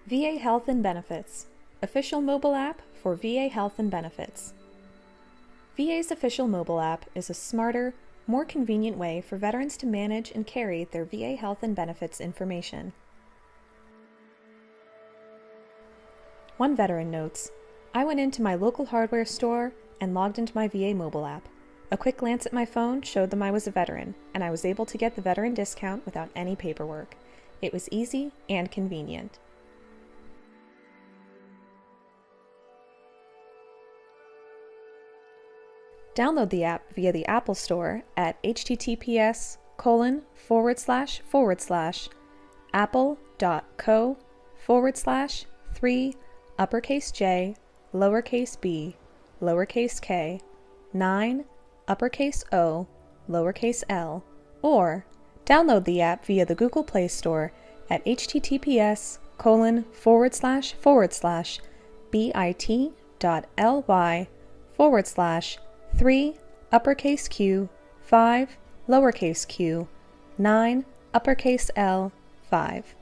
VA Health and Benefits, official mobile app for VA Health and Benefits. VA's official mobile app is a smarter, more convenient way for veterans to manage and carry their VA health and benefits information. One veteran notes, "I went into my local hardware store and logged into my VA mobile app. A quick glance at my phone showed them I was a veteran, and I was able to get the veteran discount without any paperwork. It was easy and convenient." Download the app via the Apple Store at https://apple.co/3 uppercase j lowercase b lowercase k 9 uppercase o lowercase l, or download the app via the Google Play Store at https://bit.ly/3 uppercase q 5 lowercase q 9 uppercase l 5.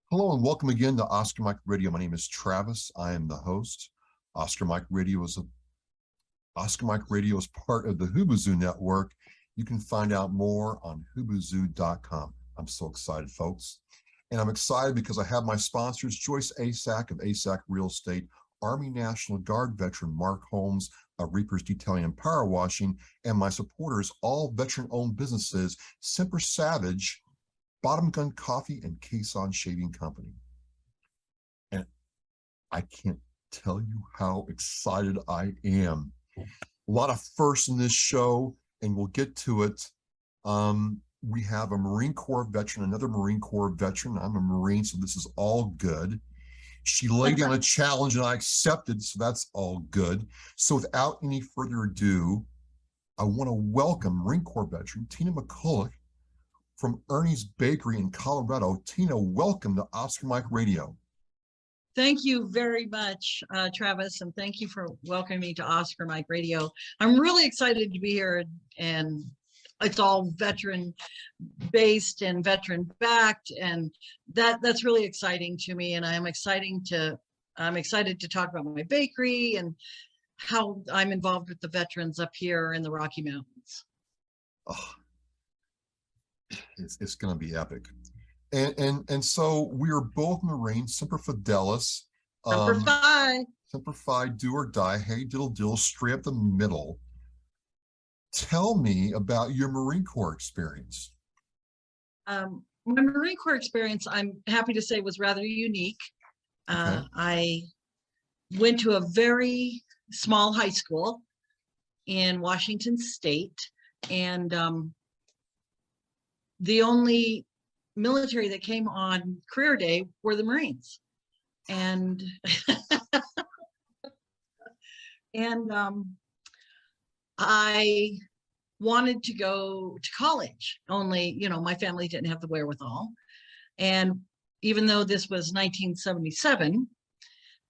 Hello and welcome again to Oscar Mike Radio. My name is Travis. I am the host. Oscar Mike Radio is part of the Hubazoo network. You can find out more on hubazoo.com. I'm so excited, folks. And I'm excited because I have my sponsors, Joyce Asack of Asack Real Estate, Army National Guard veteran Mark Holmes of Reapers Detailing and Power Washing, and my supporters, all veteran-owned businesses, Semper Savage, Bottom Gun Coffee, and Caisson Shaving Company. And I can't tell you how excited I am. A lot of firsts in this show, and we'll get to it. We have a Marine Corps veteran, another Marine Corps veteran. I'm a Marine, so this is all good. She laid down a challenge and I accepted, so that's all good. So without any further ado, I want to welcome Marine Corps veteran Tina McCollough from Ernie's Bakery in Colorado. Tina, welcome to Oscar Mike Radio. Thank you very much, Travis, and thank you for welcoming me to Oscar Mike Radio. I'm really excited to be here, and it's all veteran-based and veteran-backed, and that's really exciting to me. And I'm excited to talk about my bakery and how I'm involved with the veterans up here in the Rocky Mountains. Oh, it's going to be epic. And so we are both Marines, Semper Fidelis. Semper Fi. Semper Fi, do or die, hey diddle diddle, straight up the middle. Tell me about your Marine Corps experience. My Marine Corps experience, I'm happy to say, was rather unique. Okay. I went to a very small high school in Washington State, and the only military that came on career day were the Marines. And I wanted to go to college, only, my family didn't have the wherewithal. And even though this was 1977,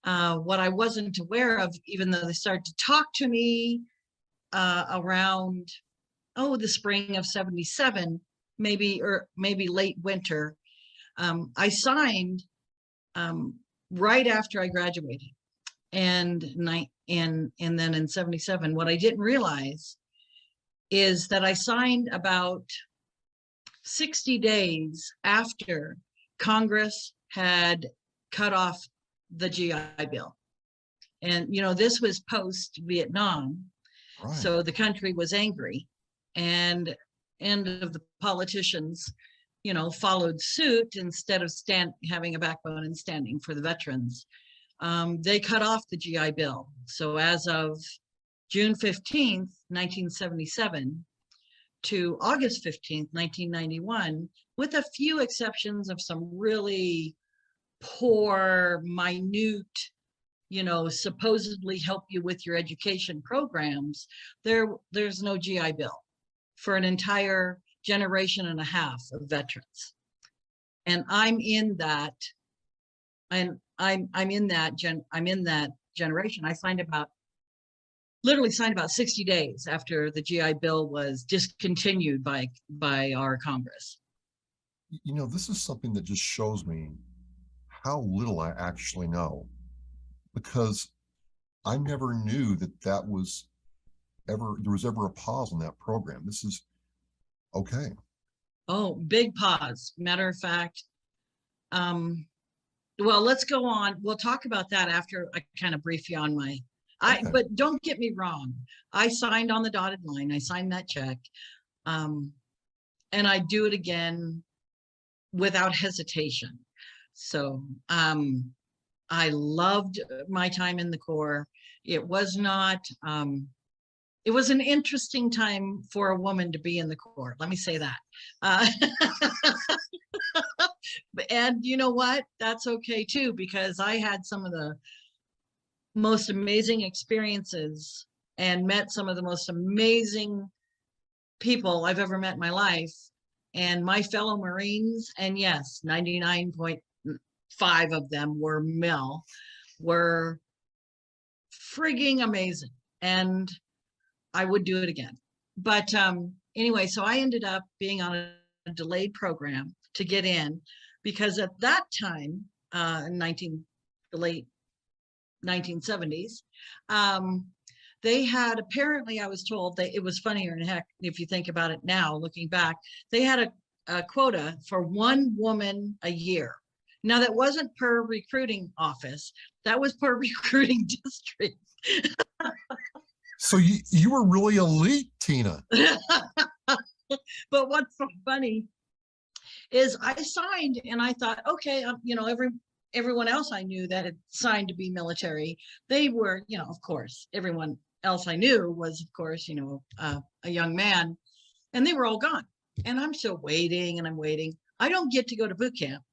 what I wasn't aware of, even though they started to talk to me around, the spring of 77, maybe late winter, I signed right after I graduated. And then in 77, what I didn't realize is that I signed about 60 days after Congress had cut off the GI Bill. And, this was post-Vietnam. Right. So the country was angry, and of the politicians, followed suit instead of having a backbone and standing for the veterans. They cut off the GI Bill. So as of June 15th, 1977 to August 15th, 1991, with a few exceptions of some really poor, minute, supposedly help you with your education programs, there's no GI Bill for an entire generation and a half of veterans. And I'm in that, and I'm in that generation. I literally signed about 60 days after the GI Bill was discontinued by our Congress. You know, this is something that just shows me how little I actually know, because I never knew that there was ever a pause on that program. This is okay. Oh, big pause. Matter of fact, well, let's go on. We'll talk about that after I kind of brief you on Okay. but don't get me wrong. I signed on the dotted line. I signed that check. And I do it again without hesitation. So, I loved my time in the Corps. It was not, it was an interesting time for a woman to be in the Corps. Let me say that. And you know what? That's okay too, because I had some of the most amazing experiences and met some of the most amazing people I've ever met in my life. And my fellow Marines, and yes, 99.5 of them were male, were frigging amazing. And I would do it again. But anyway, so I ended up being on a delayed program to get in, because at that time, in the late 1970s, they had, apparently, I was told that it was funnier than heck if you think about it now, looking back, they had a quota for one woman a year. Now, that wasn't per recruiting office, that was per recruiting district. So you were really elite, Tina. But what's so funny is I signed and I thought, okay, you know, everyone else I knew that had signed to be military, they were, you know, of course, everyone else I knew was, of course, you know, a young man, and they were all gone. And I'm still waiting and I'm waiting. I don't get to go to boot camp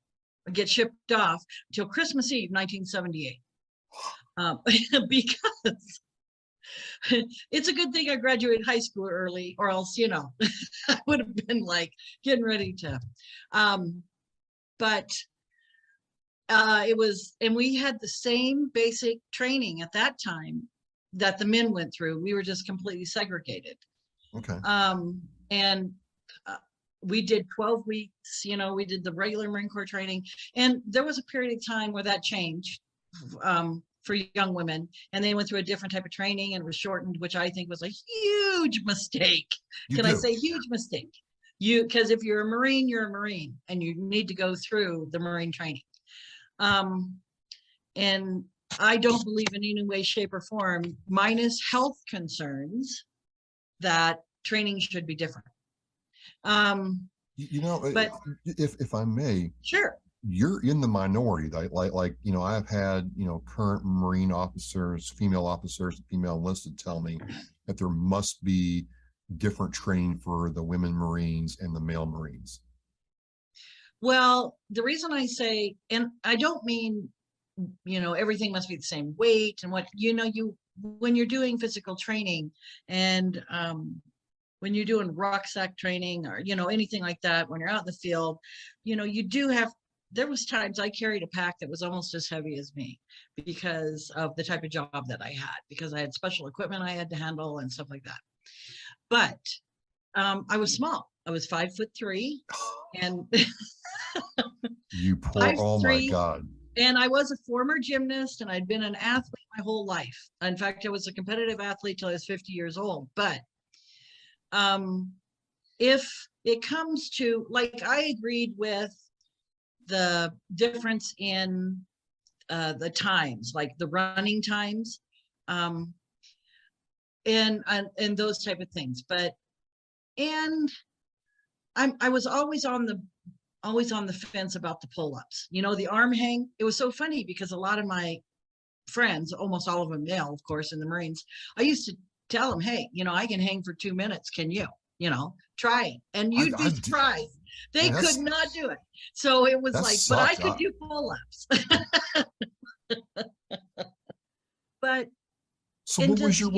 or get shipped off until Christmas Eve, 1978. Because it's a good thing I graduated high school early, or else, you know, I would have been like getting ready to, but it was, and we had the same basic training at that time that the men went through. We were just completely segregated. Okay. And we did 12 weeks, you know, we did the regular Marine Corps training, and there was a period of time where that changed for young women, and they went through a different type of training and it was shortened, which I think was a huge mistake. Can I say huge mistake? Because if you're a Marine, you're a Marine, and you need to go through the Marine training. And I don't believe in any way, shape, or form, minus health concerns, that training should be different. You know, but if I may, sure, you're in the minority. Like you know, I've had, you know, current Marine officers, female enlisted, tell me that there must be different training for the women Marines and the male Marines. Well, the reason I say, and I don't mean, you know, everything must be the same weight and what, you know, when you're doing physical training and when you're doing rucksack training or, you know, anything like that, when you're out in the field, you know, you do have, there was times I carried a pack that was almost as heavy as me because of the type of job that I had, because I had special equipment I had to handle and stuff like that. But I was small. I was 5'3", and you poor, oh my God. And I was a former gymnast, and I'd been an athlete my whole life. In fact, I was a competitive athlete till I was 50 years old. But if it comes to, like, I agreed with the difference in the times, like the running times, and those type of things. But, and I was always on the fence about the pull-ups, you know, the arm hang. It was so funny because a lot of my friends, almost all of them male, of course, in the Marines, I used to tell them, hey, you know, I can hang for 2 minutes. Can you, you know, try it? And you'd be surprised. They could not do it. So it was like, but I could do pull-ups. But so what was your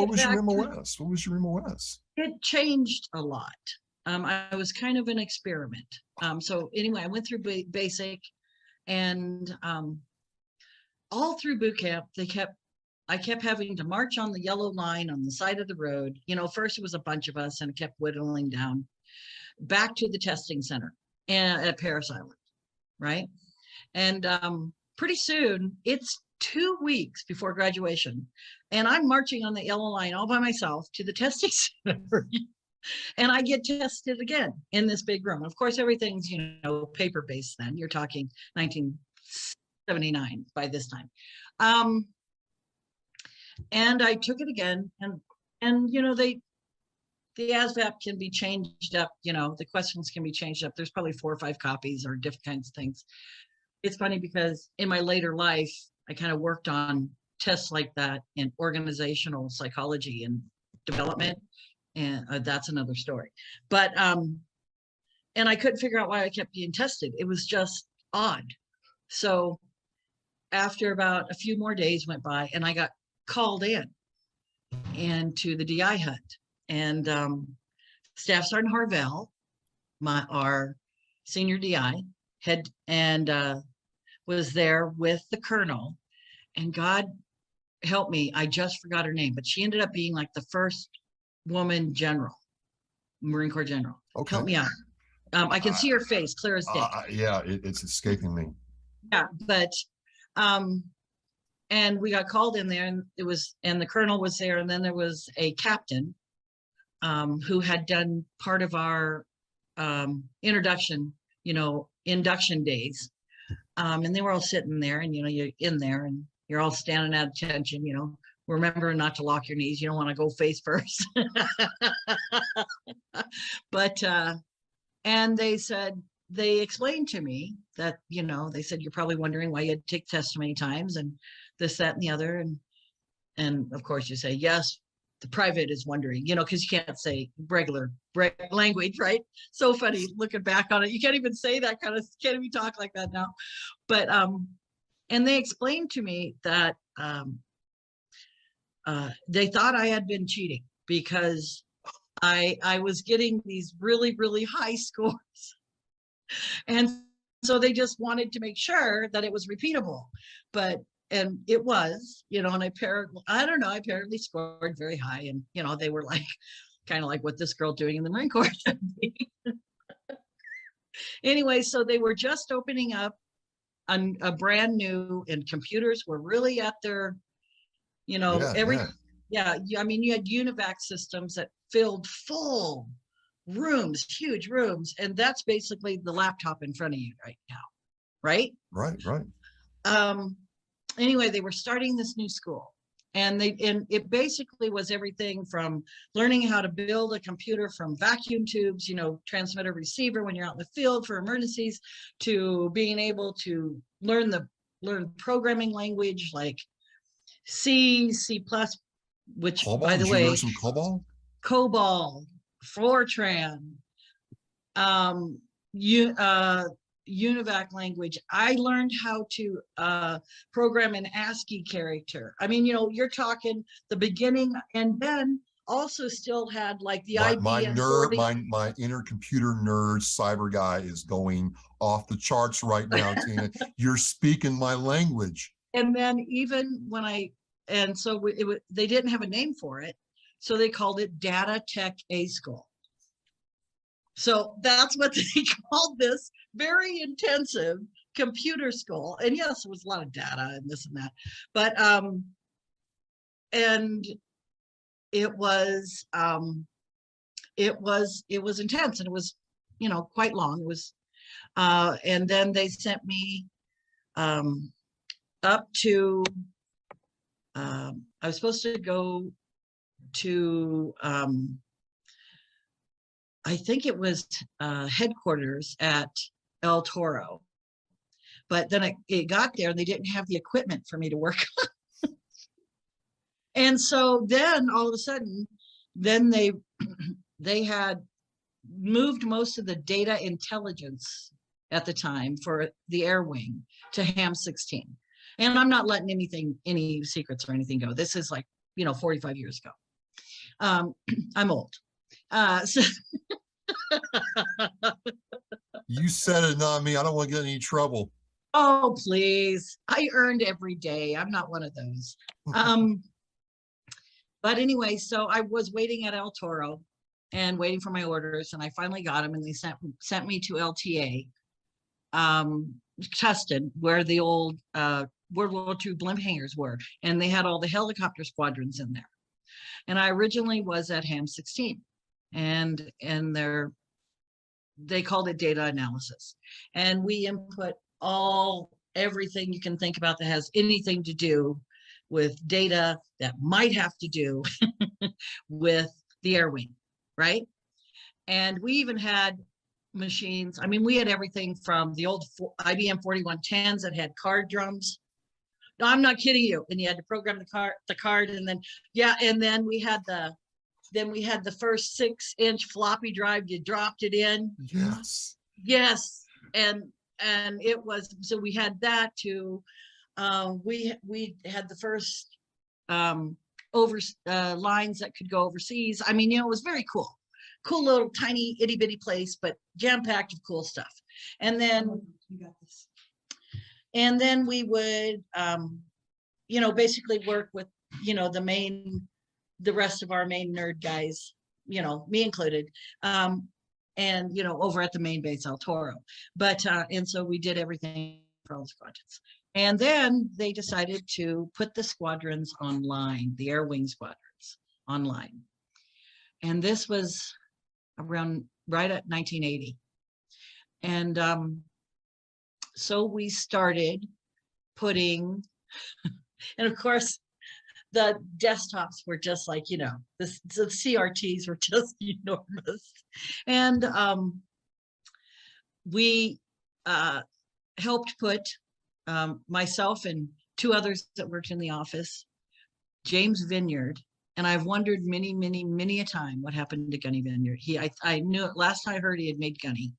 MOS? What was your MOS? It changed a lot. I was kind of an experiment. So anyway, I went through basic, and all through boot camp, I kept having to march on the yellow line on the side of the road. You know, first it was a bunch of us, and it kept whittling down back to the testing center at Paris Island, right? And pretty soon, it's 2 weeks before graduation, and I'm marching on the yellow line all by myself to the testing center. And I get tested again in this big room. Of course, everything's, you know, paper-based then. You're talking 1979 by this time. And I took it again, and you know, the ASVAB can be changed up, you know, the questions can be changed up. There's probably 4 or 5 copies or different kinds of things. It's funny because in my later life, I kind of worked on tests like that in organizational psychology and development. And that's another story. But, and I couldn't figure out why I kept being tested. It was just odd. So after about a few more days went by, and I got called in and to the DI hut, and Staff Sergeant Harvell, our senior DI head, and was there with the colonel, and God help me, I just forgot her name, but she ended up being like the first woman general, Marine Corps general. Okay. Help me out. I can see her face clear as day. Yeah, it's escaping me. Yeah, but and we got called in there, and the colonel was there, and then there was a captain who had done part of our induction days, and they were all sitting there, and you know, you're in there and you're all standing at attention, you know, remember not to lock your knees, you don't want to go face first. But and they explained to me that, you know, they said, you're probably wondering why you had to take tests so many times, and this, that, and the other. And of course you say, yes, the private is wondering, you know, because you can't say regular language, right? So funny looking back on it. You can't even say that can't even talk like that now. But, and they explained to me that they thought I had been cheating because I was getting these really, really high scores. And so they just wanted to make sure that it was repeatable. And it was, you know, and I apparently scored very high. And, you know, they were like, kind of like what this girl doing in the Marine Corps. Anyway, so they were just opening up a brand new, and computers were really at their, you know, I mean, you had UNIVAC systems that filled full rooms, huge rooms, and that's basically the laptop in front of you right now, right? Right. Anyway, they were starting this new school, and it basically was everything from learning how to build a computer from vacuum tubes, you know, transmitter receiver when you're out in the field for emergencies, to being able to learn programming language like C++, which COBOL, by the way, some COBOL, Fortran, UNIVAC language. I learned how to program an ASCII character. I mean, you know, you're talking the beginning, and then also still had like the IBM. My inner computer nerd cyber guy is going off the charts right now, Tina. You're speaking my language. And then even when they didn't have a name for it, so they called it Data Tech A School. So that's what they called this very intensive computer school. And yes, it was a lot of data and this and that, but and it was intense, and it was, you know, quite long. It was and then they sent me up to I was supposed to go to I think it was headquarters at El Toro, but then it got there and they didn't have the equipment for me to work on. And so then all of a sudden, then they had moved most of the data intelligence at the time for the air wing to Ham 16. And I'm not letting any secrets or anything go. This is like, you know, 45 years ago. I'm old. So You said it, not me. I don't want to get in any trouble. Oh, please. I earned every day. I'm not one of those. But anyway, so I was waiting at El Toro and waiting for my orders, and I finally got them, and they sent me to LTA, Tustin, where the old World War II blimp hangars were, and they had all the helicopter squadrons in there. And I originally was at Ham 16, and they called it data analysis, and we input everything you can think about that has anything to do with data that might have to do with the air wing, right? And we even had machines. I mean, we had everything from the old IBM 4110s that had card drums. No, I'm not kidding you. And you had to program the card, and then and then we had the first 6-inch floppy drive. You dropped it in. Yes, and it was, so we had that too. We had the first lines that could go overseas. I mean, it was very cool little tiny itty bitty place, but jam packed with cool stuff. And then you got this. And then we would, basically work with, the rest of our main nerd guys, me included, and, over at the main base, El Toro. But, and so we did everything for all the squadrons. And then they decided to put the squadrons online, the air wing squadrons online. And this was around right at 1980. And so we started putting, and of course, the desktops were just like, the CRTs were just enormous. And we helped put myself and 2 others that worked in the office, James Vineyard, and I've wondered many a time what happened to Gunny Vineyard. I knew it last I heard he had made Gunny,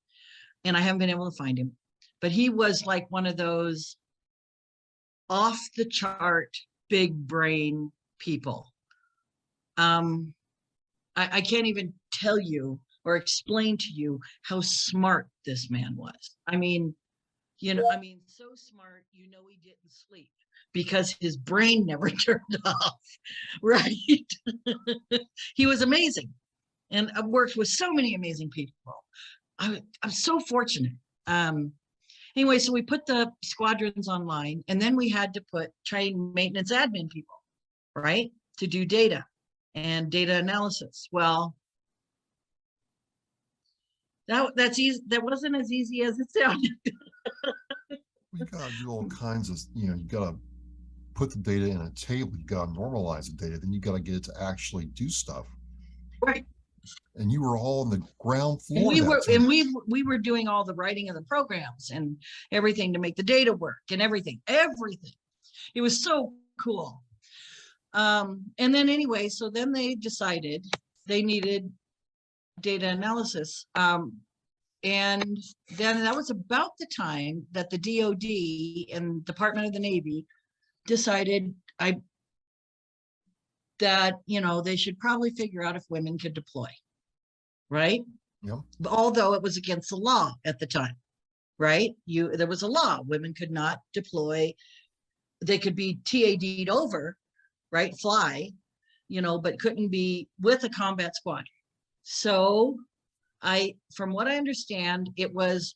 and I haven't been able to find him. But he was like one of those off the chart big brain people. I can't even tell you or explain to you how smart this man was. I mean, so smart, he didn't sleep because his brain never turned off, right? He was amazing, and I've worked with so many amazing people. I'm so fortunate. Anyway, so we put the squadrons online, and then we had to train maintenance admin people, right, to do data and data analysis. Well, that's easy. That wasn't as easy as it sounded. You gotta do all kinds of, you gotta put the data in a table, you gotta normalize the data, then you gotta get it to actually do stuff. Right. And you were all on the ground floor. And we were doing all the writing of the programs and everything to make the data work and everything. It was so cool. And then anyway, so then they decided they needed data analysis. And then that was about the time that the DOD and Department of the Navy decided that, they should probably figure out if women could deploy, right? Yep. Although it was against the law at the time, right? There was a law, women could not deploy. They could be TAD'd over, right? Fly, but couldn't be with a combat squad. So from what I understand, it was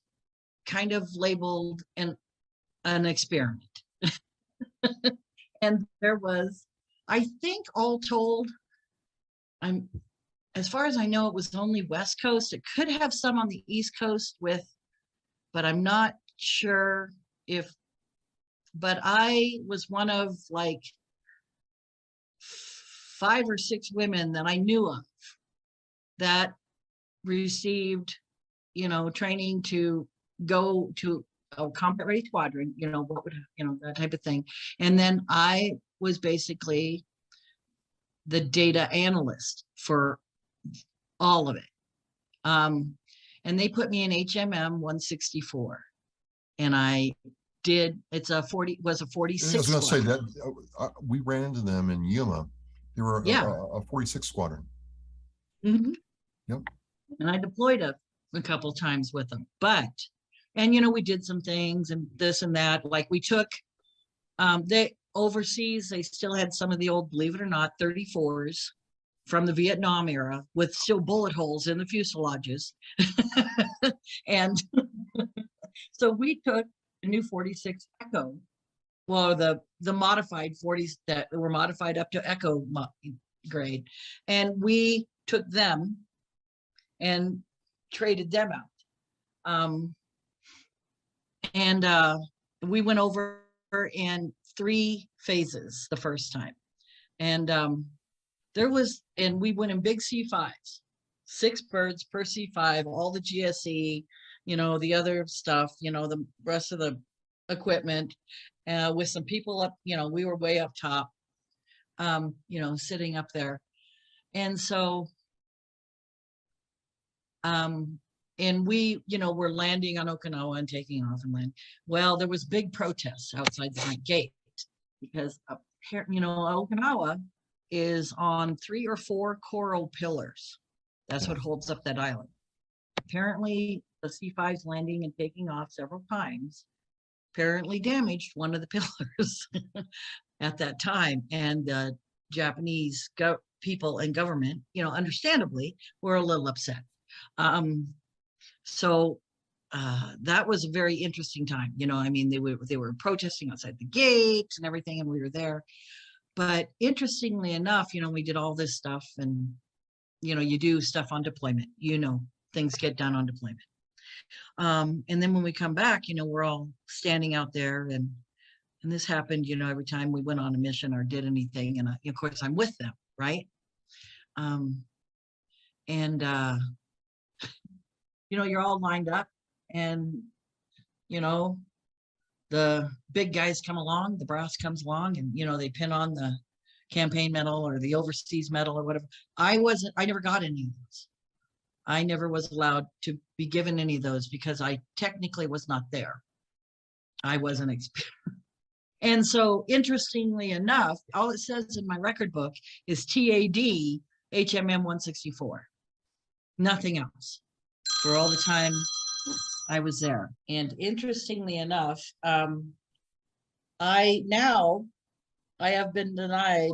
kind of labeled an experiment. And there was, I think all told, as far as I know, it was only West Coast. It could have some on the East Coast but I'm not sure but I was one of like 5 or 6 women that I knew of that received, training to go to a combat ready squadron, that type of thing. And then I was basically the data analyst for all of it. And they put me in HMM 164, and I did. It's a 46. I was going to say that we ran into them in Yuma. They were a 46 squadron. Mm-hmm. Yep. And I deployed a couple times with them, and we did some things and this and that. Like we took, they overseas, they still had some of the old, believe it or not, 34s from the Vietnam era with still bullet holes in the fuselages. And so we took the new 46 Echo, well, the modified 40s that were modified up to Echo grade, and we took them and traded them out. And we went over in 3 phases the first time. And we went in big C5s, 6 birds per C5, all the GSE, the other stuff, the rest of the equipment, with some people up, we were way up top, sitting up there. And so, and we, were landing on Okinawa and taking off and land. Well, there was big protests outside the front gate because, Okinawa is on 3 or 4 coral pillars. That's what holds up that island. Apparently, the C5's landing and taking off several times apparently damaged one of the pillars at that time. And the Japanese people and government, understandably, were a little upset. So that was a very interesting time. They were protesting outside the gates and everything, and we were there. But interestingly enough, we did all this stuff, and you do stuff on deployment. Things get done on deployment. And then when we come back, we're all standing out there, and this happened, every time we went on a mission or did anything, and of course I'm with them, right? You're all lined up, and the big guys come along, the brass comes along, and they pin on the campaign medal or the overseas medal or whatever. I never got any of those. I never was allowed to be given any of those because I technically was not there. I wasn't experienced. And so, interestingly enough, all it says in my record book is TAD HMM 164. Nothing else for all the time I was there. And interestingly enough, I have been denied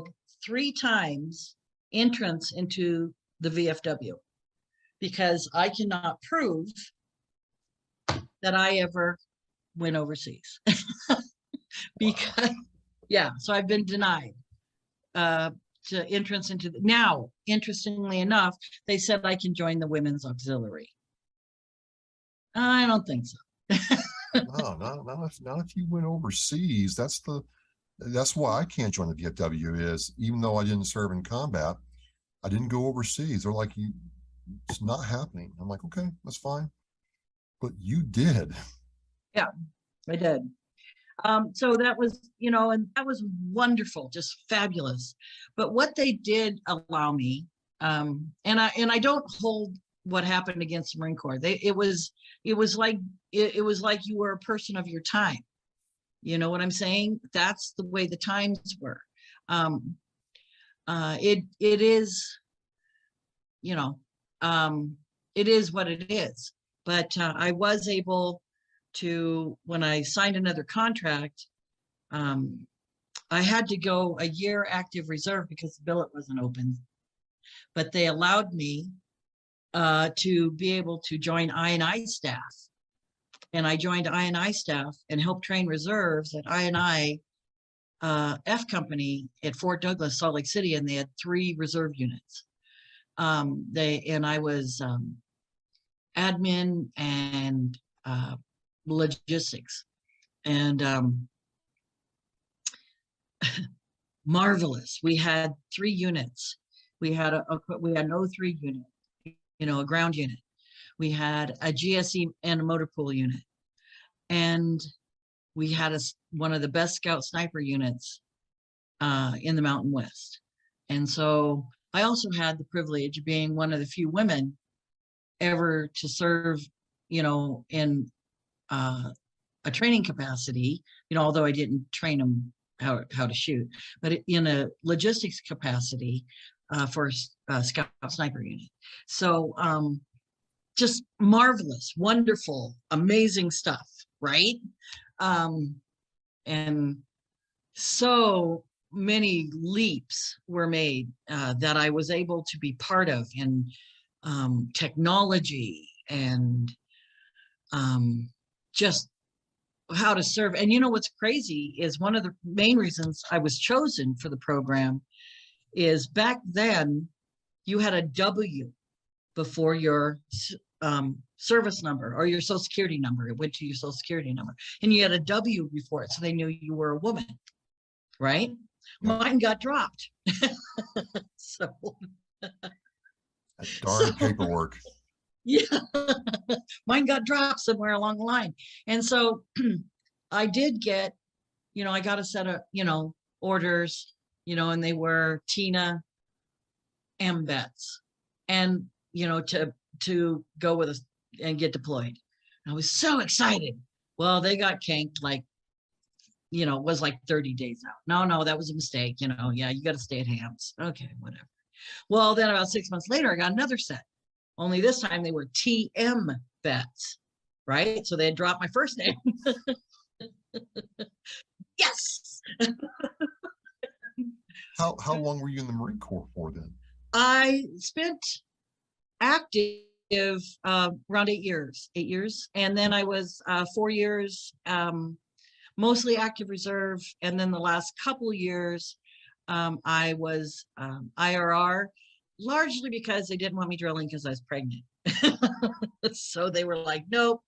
3 times entrance into the VFW because I cannot prove that I ever went overseas. Because, so I've been denied to entrance into now, interestingly enough, they said I can join the women's auxiliary. I don't think so. No, not if you went overseas. That's why I can't join the VFW, is even though I didn't serve in combat, I didn't go overseas. They're like, it's not happening. I'm like, okay, that's fine. But you did. Yeah, I did. So that was, and that was wonderful, just fabulous. But what they did allow me, and I don't hold what happened against the Marine Corps. It was like you were a person of your time. You know what I'm saying? That's the way the times were. It is, it is what it is. But I was able to, when I signed another contract, I had to go a year active reserve because the billet wasn't open. But they allowed me to be able to join I&I staff. And I joined I&I staff and helped train reserves at I&I F Company at Fort Douglas, Salt Lake City, and they had 3 reserve units. I was admin and logistics, and marvelous. We had 3 units. We had an O3 unit, a ground unit. We had a GSE and a motor pool unit, and we had one of the best scout sniper units in the Mountain West. And so I also had the privilege of being one of the few women ever to serve, in a training capacity, although I didn't train them how to shoot, but in a logistics capacity for a scout sniper unit. So just marvelous, wonderful, amazing stuff, right? And so many leaps were made that I was able to be part of in technology and just how to serve. And you know what's crazy is one of the main reasons I was chosen for the program is back then you had a W before your service number or your social security number. It went to your social security number, and you had a W before it, so they knew you were a woman, right? Yeah. Mine got dropped. So That darn paperwork. yeah, mine got dropped somewhere along the line. And so I did get, I got a set of, orders, and they were Tina M bets and, to go with us and get deployed. I was so excited. Well, they got canked like, it was like 30 days out. No, that was a mistake. Yeah, you got to stay at Hams. Okay, whatever. Well, then about 6 months later, I got another set. Only this time they were TM bets, right? So they had dropped my first name. Yes. How long were you in the Marine Corps for then? I spent active around 8 years. And then I was 4 years, mostly active reserve. And then the last couple of years, I was IRR, largely because they didn't want me drilling because I was pregnant. So they were like, nope.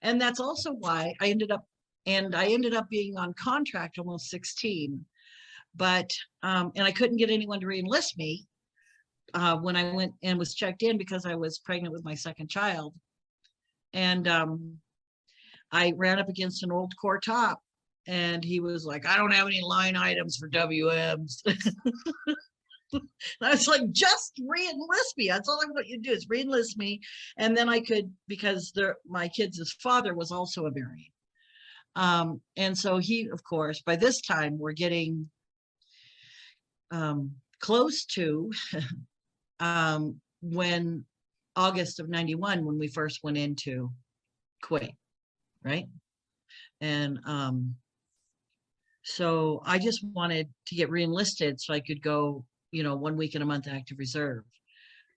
And that's also why I ended up being on contract almost 16. But, and I couldn't get anyone to re-enlist me when I went and was checked in because I was pregnant with my second child. And I ran up against an old Corps top, and he was like, I don't have any line items for WMs. I was like, just re-enlist me. That's all I want you to do is re-enlist me. And then I could, because my kids' father was also a Marine. And so he, of course, by this time we're getting close to when August of 91, when we first went into Kuwait, right? And so I just wanted to get re-enlisted so I could go, 1 week in a month active reserve.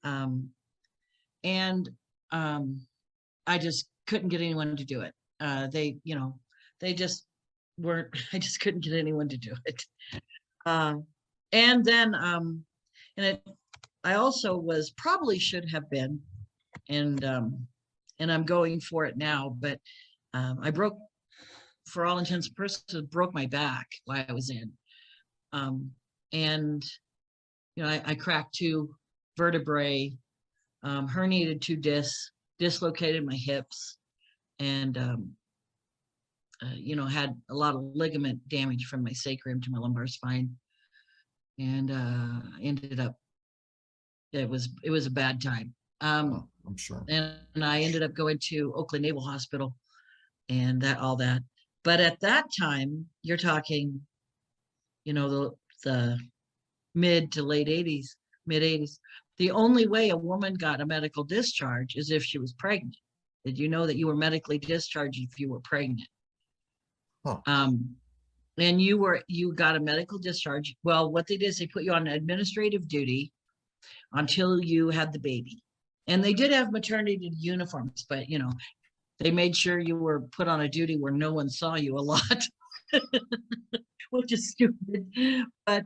And I just couldn't get anyone to do it. They just weren't, I just couldn't get anyone to do it. And then, I also probably should have been, and I'm going for it now, but I broke, for all intents and purposes, broke my back while I was in. And, I cracked 2 vertebrae, herniated 2 discs, dislocated my hips, and, had a lot of ligament damage from my sacrum to my lumbar spine. And ended up, it was a bad time. I'm sure. And I ended up going to Oakland Naval Hospital and all that. But at that time, you're talking, the mid to late 80s, mid 80s. The only way a woman got a medical discharge is if she was pregnant. Did you know that you were medically discharged if you were pregnant? Huh. And you got a medical discharge. Well, what they did is they put you on administrative duty until you had the baby. And they did have maternity uniforms, but they made sure you were put on a duty where no one saw you a lot, which is stupid. But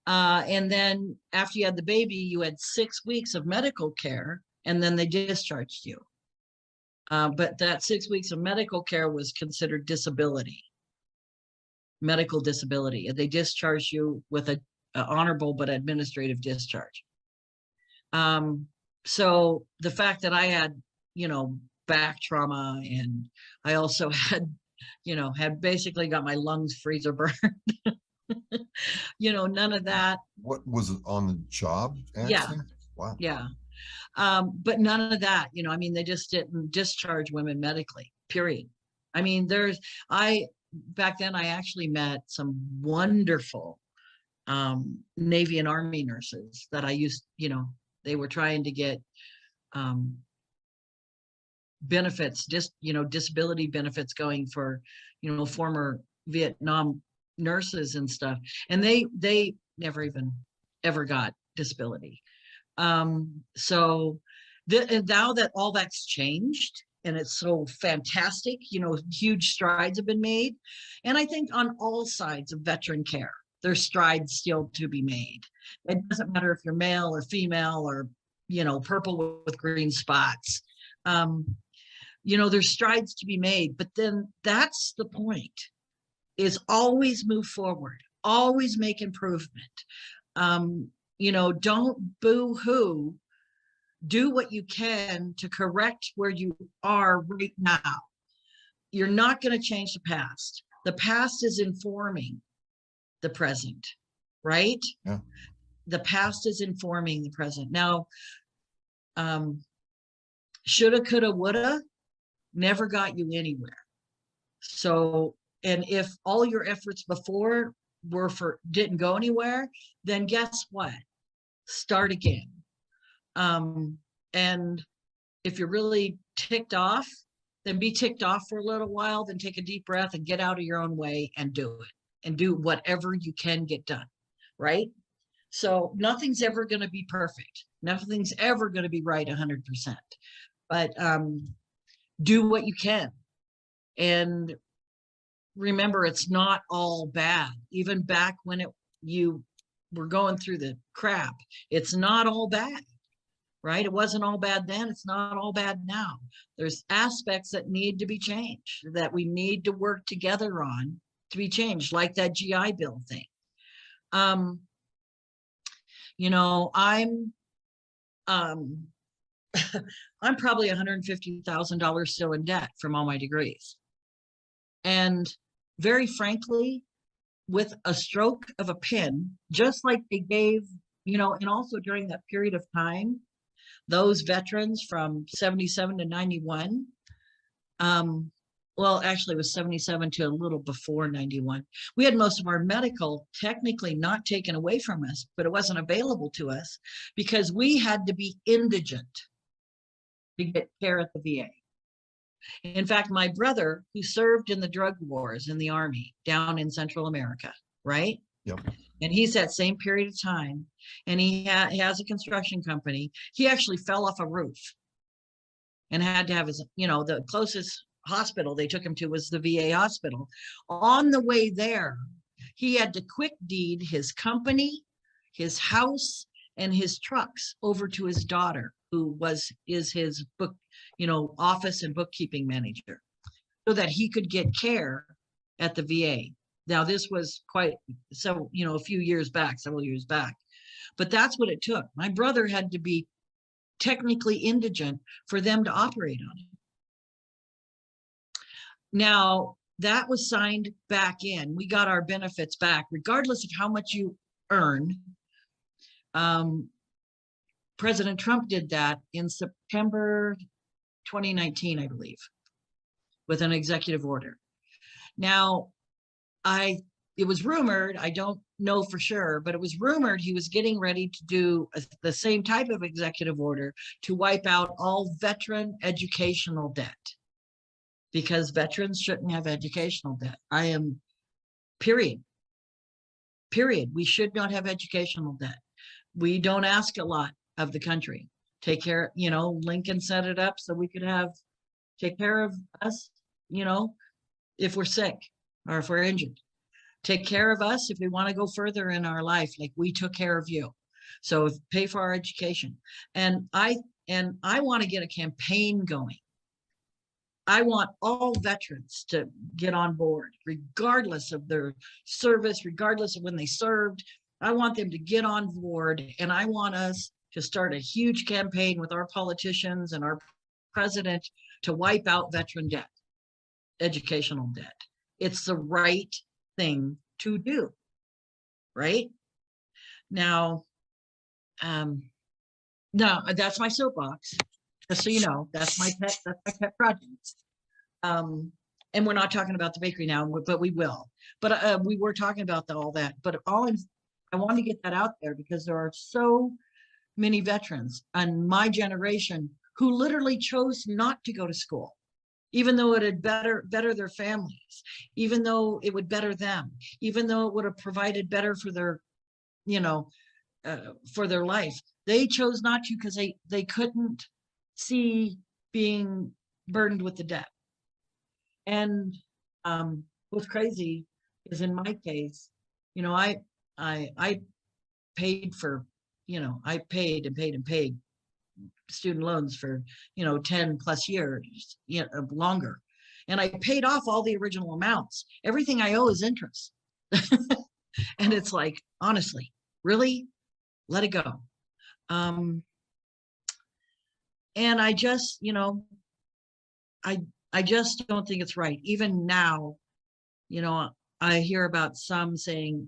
and then after you had the baby, you had 6 weeks of medical care, and then they discharged you. But that 6 weeks of medical care was considered medical disability. They discharged you with a honorable but administrative discharge. So the fact that I had, back trauma, and I also had, had basically got my lungs freezer burned. None of that. What was it, on the job accident? Yeah. Wow. Yeah. But none of that, they just didn't discharge women medically, period. Back then I actually met some wonderful Navy and Army nurses that I used, They were trying to get benefits, disability benefits going for, former Vietnam nurses and stuff. And they never even ever got disability. So now that all that's changed and it's so fantastic, huge strides have been made. And I think on all sides of veteran care, there's strides still to be made. It doesn't matter if you're male or female or, purple with green spots. There's strides to be made, but then that's the point, is always move forward, always make improvement. Don't boo-hoo. Do what you can to correct where you are right now. You're not going to change the past. The past is informing the present, right? Yeah. The past is informing the present. Now, shoulda, coulda, woulda never got you anywhere. So, and if all your efforts before didn't go anywhere, then guess what? Start again. And if you're really ticked off, then be ticked off for a little while, then take a deep breath and get out of your own way and do it, and do whatever you can get done, right? So nothing's ever going to be perfect. Nothing's ever going to be right 100%, but do what you can. And remember, it's not all bad. Even back when you were going through the crap, it's not all bad, right? It wasn't all bad then. It's not all bad now. There's aspects that need to be changed, that we need to work together on to be changed, like that GI Bill thing. I'm probably $150,000 still in debt from all my degrees. And very frankly, with a stroke of a pen, just like they gave, and also during that period of time, those veterans from 77 to 91, well, actually it was 77 to a little before 91. We had most of our medical technically not taken away from us, but it wasn't available to us because we had to be indigent to get care at the VA. In fact, my brother, who served in the drug wars in the Army down in Central America, right? Yep. And he's that same period of time, and he has a construction company. He actually fell off a roof and had to have his, the closest hospital they took him to was the VA hospital. On the way there, he had to quick deed his company, his house, and his trucks over to his daughter, who is his book, office and bookkeeping manager, so that he could get care at the VA. Now, this was several years back, but that's what it took. My brother had to be technically indigent for them to operate on him. Now, that was signed back in. We got our benefits back, regardless of how much you earn. President Trump did that in September 2019, I believe, with an executive order. Now, it was rumored, I don't know for sure, but it was rumored he was getting ready to do the same type of executive order to wipe out all veteran educational debt, because veterans shouldn't have educational debt. Period. We should not have educational debt. We don't ask a lot of the country. Take care, Lincoln set it up so we could take care of us, if we're sick or if we're injured. Take care of us if we want to go further in our life, like we took care of you. So pay for our education. And I want to get a campaign going. I want all veterans to get on board, regardless of their service, regardless of when they served. I want them to get on board, and I want us to start a huge campaign with our politicians and our president to wipe out veteran debt, educational debt. It's the right thing to do, right? Now, that's my soapbox. Just so you know, that's my pet project. And we're not talking about the bakery now, but we will. But we were talking about all that. But I want to get that out there because there are so many veterans and my generation who literally chose not to go to school, even though it had better their families, even though it would better them, even though it would have provided better for their, you know, for their life. They chose not to because they couldn't see being burdened with the debt. And what's crazy is in my case, you know, I paid for, you know, I paid and paid and paid student loans for, you know, 10 plus years, you know, longer. And I paid off all the original amounts. Everything I owe is interest. And it's like, honestly, really, let it go. And I just, you know, I just don't think it's right. Even now, you know, I hear about some saying,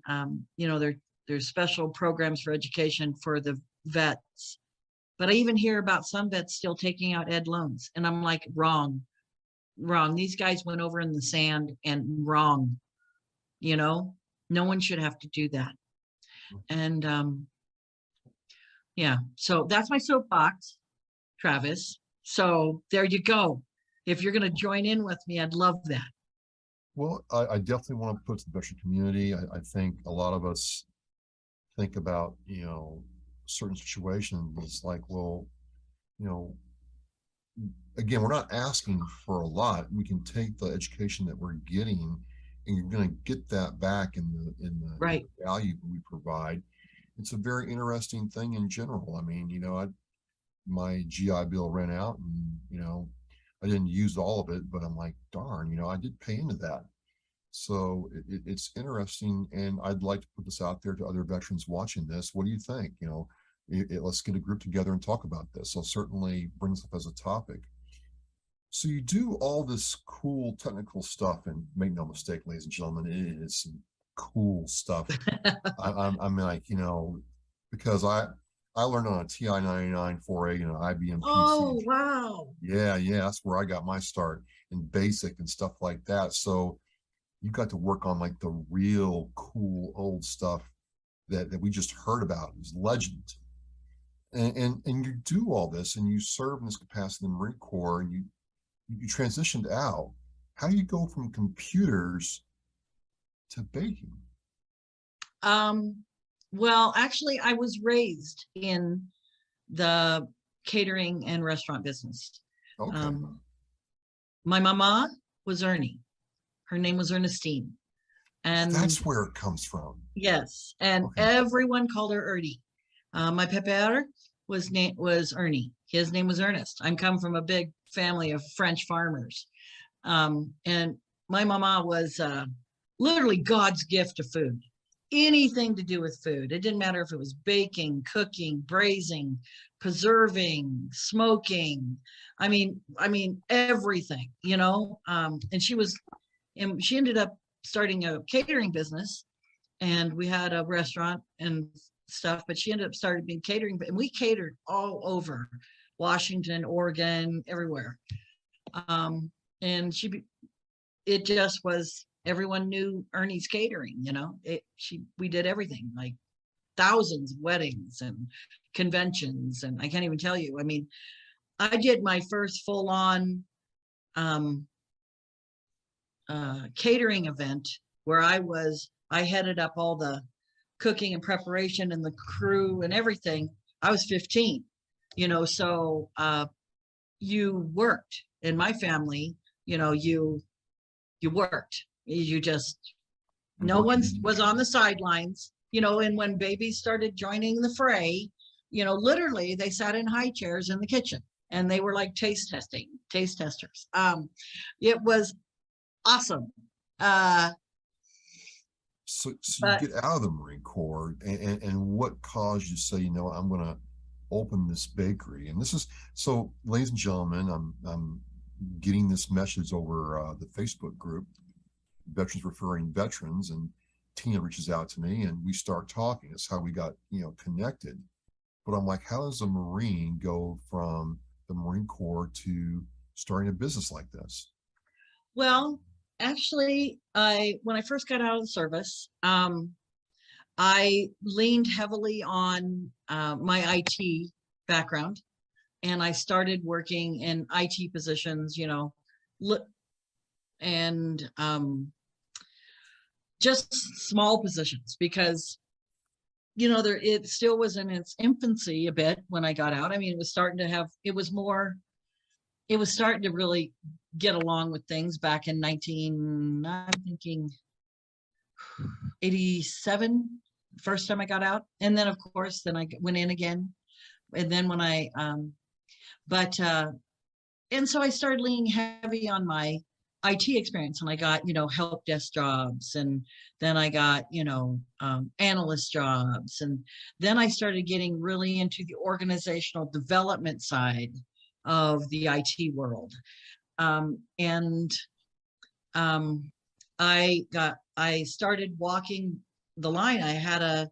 you know, there's special programs for education for the vets. But I even hear about some vets still taking out ed loans. And I'm like, wrong. These guys went over in the sand and wrong. You know, no one should have to do that. And yeah, so that's my soapbox, Travis. So there you go. If you're going to join in with me, I'd love that. Well, I definitely want to put to the veteran community. I think a lot of us think about, you know, certain situations. It's like, well, you know, again, we're not asking for a lot. We can take the education that we're getting, and you're going to get that back in the Right. value we provide. It's a very interesting thing in general. I mean, you know, my GI Bill ran out, and you know, I didn't use all of it, but I'm like, darn, you know, I did pay into that. So it's interesting, and I'd like to put this out there to other veterans watching this. What do you think? You know, let's get a group together and talk about this. So certainly bring this up as a topic. So you do all this cool technical stuff, and make no mistake, ladies and gentlemen, it is some cool stuff. I'm like, you know, because I learned on a TI-99 4A, you know, IBM PC. Oh, wow. Yeah, that's where I got my start in basic and stuff like that. So you got to work on like the real cool old stuff that we just heard about. It was legend. And you do all this, and you serve in this capacity in the Marine Corps, and you transitioned out. How do you go from computers to baking? Well, actually, I was raised in the catering and restaurant business. Okay. My mama was Ernie. Her name was Ernestine. And that's where it comes from. Yes. And okay. Everyone called her Ernie. My pépère was Ernie. His name was Ernest. I come from a big family of French farmers. And my mama was literally God's gift to food. Anything to do with food. It didn't matter if it was baking, cooking, braising, preserving, smoking. I mean, everything, you know. And she ended up starting a catering business, and we had a restaurant and stuff, but she ended up starting being catering, and we catered all over Washington, Oregon, everywhere. And it just was, everyone knew Ernie's Catering, you know. We did everything, like thousands of weddings and conventions, and I can't even tell you. I mean, I did my first full-on catering event where I headed up all the cooking and preparation and the crew and everything. I was 15, you know, so you worked in my family, you know, you worked. You just, no one was on the sidelines, you know. And when babies started joining the fray, you know, literally they sat in high chairs in the kitchen, and they were like taste testers. It was awesome. So you get out of the Marine Corps, and what caused you to say, you know, I'm going to open this bakery? And this is, so ladies and gentlemen, I'm getting this message over the Facebook group, Veterans Referring Veterans, and Tina reaches out to me, and we start talking. It's how we got, you know, connected. But I'm like, how does a Marine go from the Marine Corps to starting a business like this? Well, actually, when I first got out of the service, I leaned heavily on my IT background, and I started working in IT positions, and just small positions, because there, it still was in its infancy a bit when I got out. I mean, it was starting to really get along with things back in I'm thinking 87, first time I got out. And then of course, then I went in again. And then when and so I started leaning heavy on my IT experience, and I got, help desk jobs, and then I got, analyst jobs. And then I started getting really into the organizational development side of the IT world. And I started walking the line. I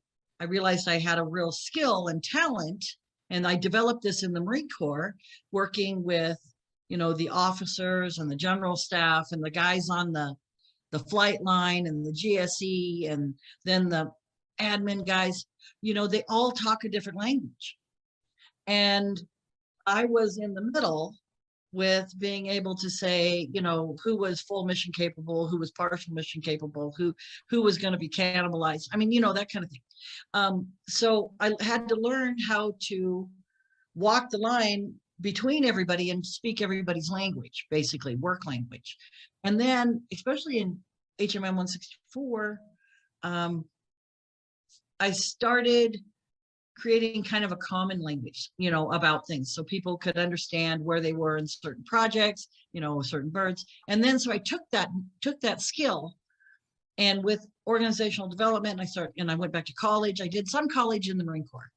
realized I had a real skill and talent, and I developed this in the Marine Corps, working with, the officers and the general staff and the guys on the flight line and the GSE, and then the admin guys, they all talk a different language. And I was in the middle with being able to say, who was full mission capable, who was partial mission capable, who was going to be cannibalized. I mean, that kind of thing. So I had to learn how to walk the line between everybody and speak everybody's language, basically work language. And then, especially in HMM 164, I started creating kind of a common language, about things, so people could understand where they were in certain projects, certain birds. And then, so I took that skill, and with organizational development, I went back to college. I did some college in the Marine Corps,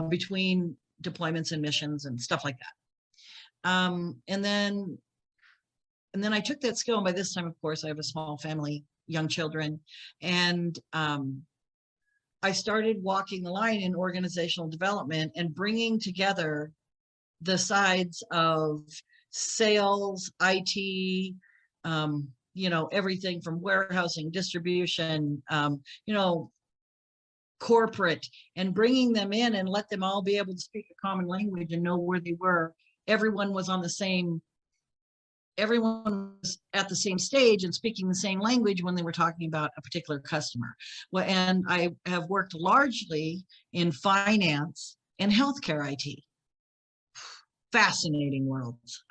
between deployments and missions and stuff like that. And then I took that skill, and by this time, of course, I have a small family, young children, and I started walking the line in organizational development and bringing together the sides of sales, IT, everything from warehousing, distribution, corporate, and bringing them in and let them all be able to speak a common language and know where they were. Everyone was at the same stage and speaking the same language when they were talking about a particular customer. Well, and I have worked largely in finance and healthcare IT. Fascinating worlds.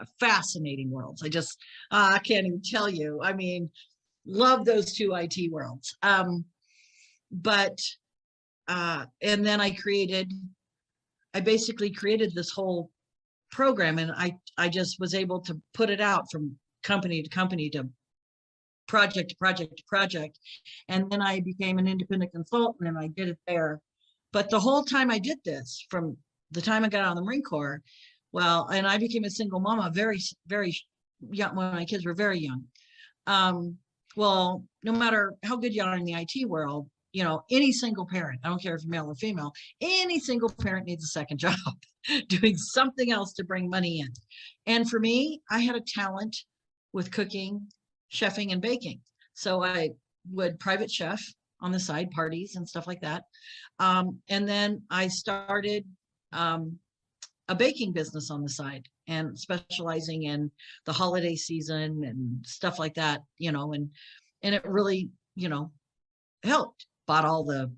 I can't even tell you. I mean, love those two IT worlds. And then I basically created this whole program, and I just was able to put it out from company to company, to project to project to project. And then I became an independent consultant, and I did it there. But the whole time I did this, from the time I got out of the Marine Corps, and I became a single mama very, very young, when my kids were very young. No matter how good you are in the IT world, any single parent, I don't care if you're male or female, any single parent needs a second job, doing something else to bring money in. And for me, I had a talent with cooking, chefing, and baking. So I would private chef on the side, parties and stuff like that. And then I started a baking business on the side, and specializing in the holiday season and stuff like that, and it really, helped. Bought all the,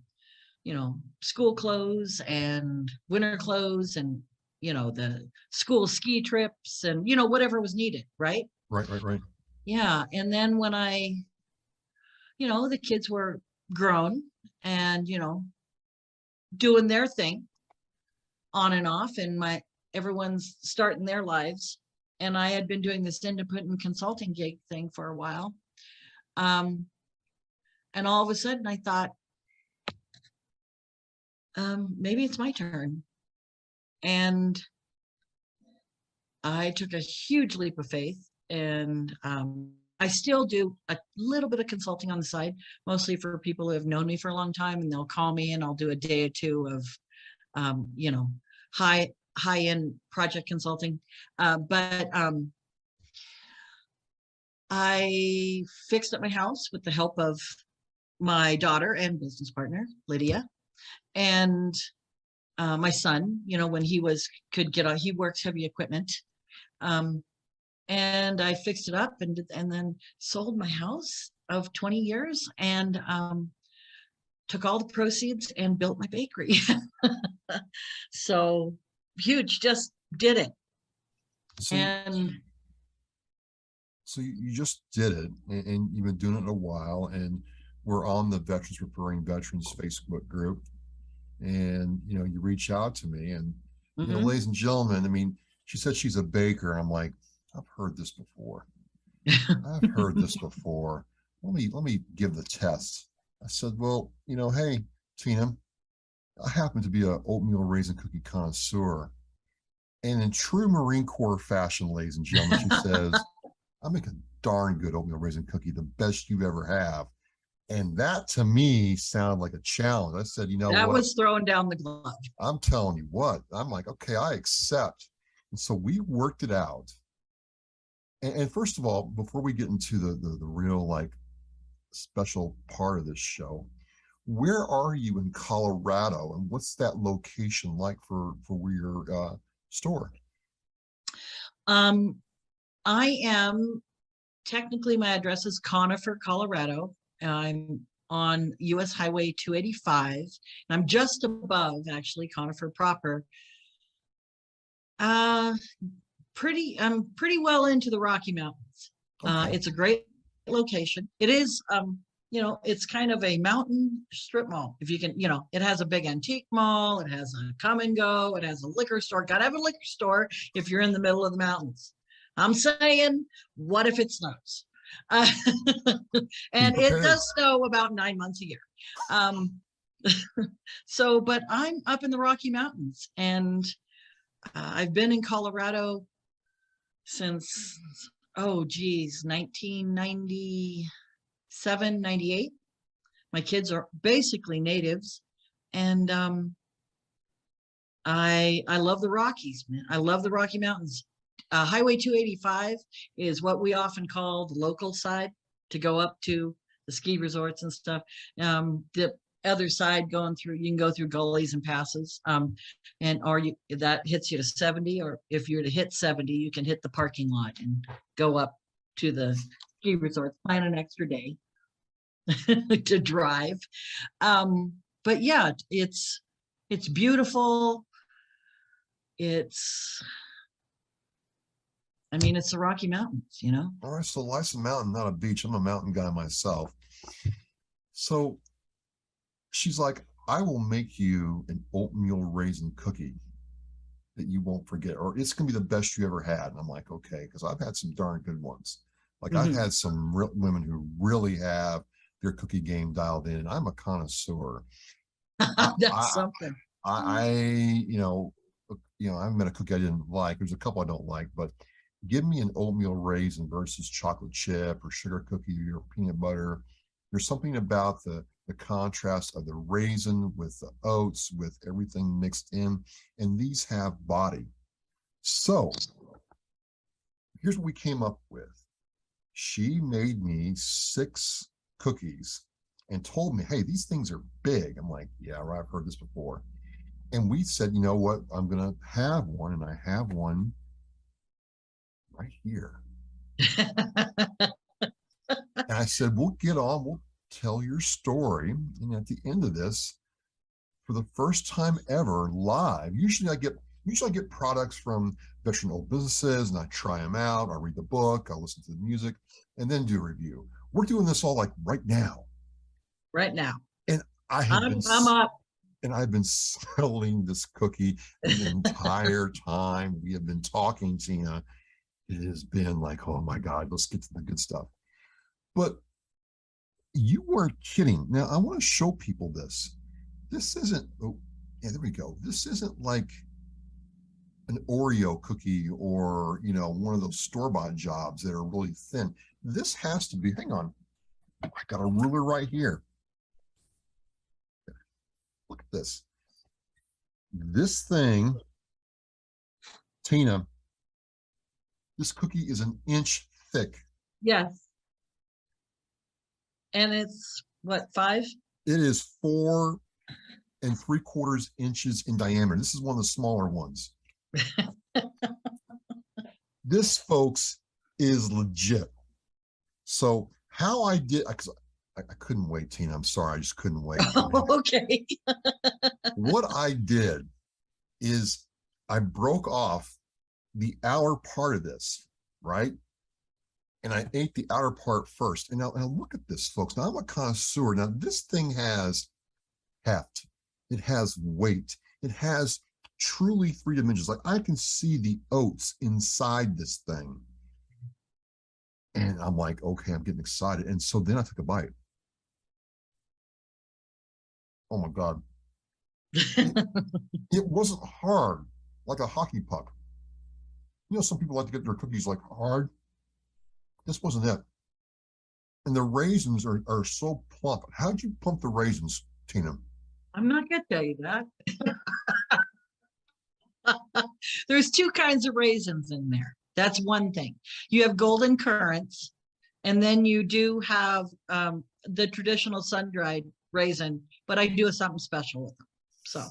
school clothes and winter clothes, and, the school ski trips, and, whatever was needed. Right. Right. Yeah. And then when the kids were grown and, doing their thing on and off, and everyone's starting their lives. And I had been doing this independent consulting gig thing for a while. And all of a sudden I thought, maybe it's my turn. And I took a huge leap of faith, and I still do a little bit of consulting on the side, mostly for people who have known me for a long time, and they'll call me and I'll do a day or two of, high-end project consulting. But I fixed up my house with the help of my daughter and business partner, Lydia, and my son, you know, when he could get on, he works heavy equipment. And I fixed it up and then sold my house of 20 years and took all the proceeds and built my bakery. So huge, just did it. So, And so you just did it, and you've been doing it a while, and we're on the Veterans Preparing Veterans Facebook group, and you know, you reach out to me, and you know, ladies and gentlemen, I mean, she said she's a baker, and I'm like, I've heard this before. I've heard this before. Let me give the test. I said, well, you know, hey, Tina, I happen to be a oatmeal raisin cookie connoisseur. And in true Marine Corps fashion, ladies and gentlemen, she says, I make a darn good oatmeal raisin cookie, the best you ever have. And that to me sounded like a challenge. I said, you know that what? was throwing down the glove. I'm telling you what, I'm like, okay, I accept. And so we worked it out. And first of all, before we get into the real like special part of this show, where are you in Colorado, and what's that location like for your store? I am technically, my address is Conifer, Colorado. I'm on US Highway 285. And I'm just above actually Conifer proper. I'm pretty well into the Rocky Mountains. Okay. It's a great location. It is, you know, it's kind of a mountain strip mall. If you can, you know, it has a big antique mall. It has a come and go. It has a liquor store. Got to have a liquor store if you're in the middle of the mountains. I'm saying, what if it snows? And it does snow about 9 months a year. So, but I'm up in the Rocky Mountains, and I've been in Colorado since, oh geez, 1997, 98. My kids are basically natives, and I love the Rockies, man. I love the Rocky Mountains. Highway 285 is what we often call the local side to go up to the ski resorts and stuff. The other side going through, you can go through gullies and passes, that hits you to 70, or if you're to hit 70, you can hit the parking lot and go up to the ski resorts, plan an extra day to drive. But yeah, it's beautiful. I mean, it's the Rocky Mountains, you know? All right, so life's a mountain, not a beach. I'm a mountain guy myself. So she's like, I will make you an oatmeal raisin cookie that you won't forget, or it's going to be the best you ever had. And I'm like, okay, because I've had some darn good ones. Like I've had some women who really have their cookie game dialed in. I'm a connoisseur. That's something. You know, I haven't met a cookie I didn't like. There's a couple I don't like, but give me an oatmeal raisin versus chocolate chip or sugar cookie or peanut butter. There's something about the contrast of the raisin with the oats, with everything mixed in, and these have body. So here's what we came up with. She made me 6 cookies and told me, hey, these things are big. I'm like, yeah, right, I've heard this before. And we said, you know what, I'm going to have one, and I have one right here. And I said, we'll get on, we'll tell your story. And at the end of this, for the first time ever live, usually I get products from veteran-owned businesses, and I try them out. I read the book, I listen to the music, and then do a review. We're doing this all like right now. Right now. And I'm up. And I've been selling this cookie the entire time we have been talking, Tina. It has been like, oh my God, let's get to the good stuff. But you weren't kidding. Now, I want to show people this. This isn't, oh, yeah, there we go. This isn't like an Oreo cookie or, you know, one of those store-bought jobs that are really thin. This has to be, hang on, I got a ruler right here. Look at this. This thing, Tina, this cookie is an inch thick. Yes. And it's What, 5? It is 4 3/4 inches in diameter. This is one of the smaller ones. This, folks, is legit. So how I did, because I couldn't wait, Tina. I'm sorry, I just couldn't wait. Okay. What I did is I broke off the outer part of this, right? And I ate the outer part first. And now look at this, folks. Now I'm a connoisseur. Now this thing has heft. It has weight. It has truly 3 dimensions. Like I can see the oats inside this thing. And I'm like, okay, I'm getting excited. And so then I took a bite. Oh my God. It wasn't hard like a hockey puck. You know, some people like to get their cookies like hard. This wasn't it. And the raisins are so plump. How'd you plump the raisins, Tina? I'm not gonna tell you that. There's 2 kinds of raisins in there. That's one thing. You have golden currants, and then you do have the traditional sun-dried raisin, but I do something special with them. So